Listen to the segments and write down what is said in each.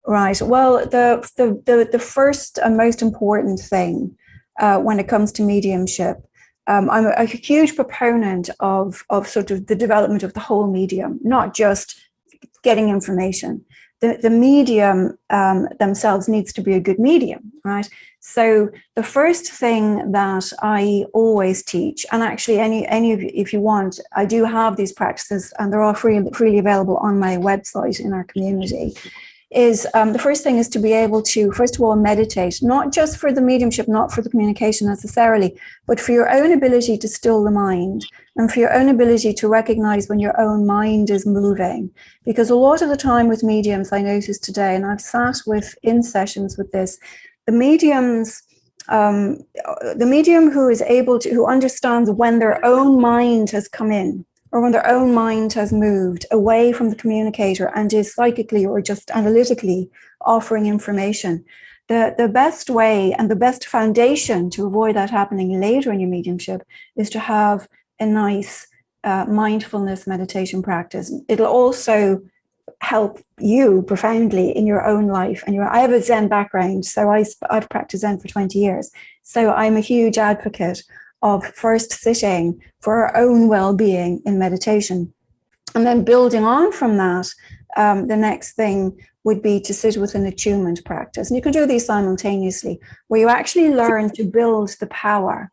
Right. Well, the first and most important thing when it comes to mediumship, I'm a huge proponent of sort of the development of the whole medium, not just getting information. The medium themselves needs to be a good medium, right? So the first thing that I always teach, and actually any of you, if you want, I do have these practices and they're all freely available on my website in our community, is the first thing is to be able to, first of all, meditate, not just for the mediumship, not for the communication necessarily, but for your own ability to still the mind and for your own ability to recognize when your own mind is moving. Because a lot of the time with mediums, I notice today, and I've sat in sessions with this, the mediums, the medium who is able to, who understands when their own mind has come in, or when their own mind has moved away from the communicator and is psychically or just analytically offering information. The best way and the best foundation to avoid that happening later in your mediumship is to have a nice mindfulness meditation practice. It'll also help you profoundly in your own life. And I have a Zen background, so I've practiced Zen for 20 years. So I'm a huge advocate of first sitting for our own well-being in meditation. And then building on from that, the next thing would be to sit with an attunement practice. And you can do these simultaneously, where you actually learn to build the power,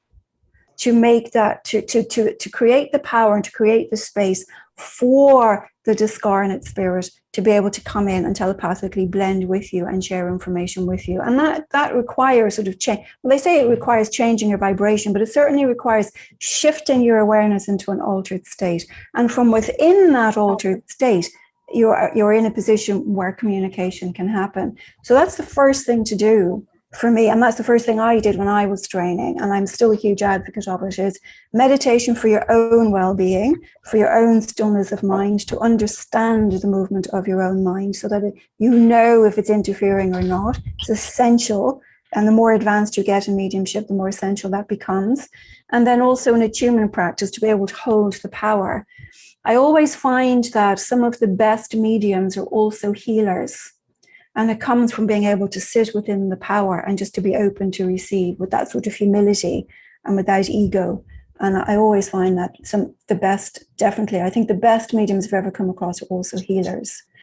to make that, to create the power and to create the space for the discarnate spirit to be able to come in and telepathically blend with you and share information with you. And that requires sort of change. Well, they say it requires changing your vibration, but it certainly requires shifting your awareness into an altered state. And from within that altered state, you're in a position where communication can happen. So that's the first thing to do for me. And that's the first thing I did when I was training. And I'm still a huge advocate of it, is meditation for your own well-being, for your own stillness of mind, to understand the movement of your own mind so that you know if it's interfering or not. It's essential. And the more advanced you get in mediumship, the more essential that becomes. And then also an attunement practice to be able to hold the power. I always find that some of the best mediums are also healers. And it comes from being able to sit within the power and just to be open to receive with that sort of humility and without ego. And I always find that I think the best mediums I've ever come across are also healers.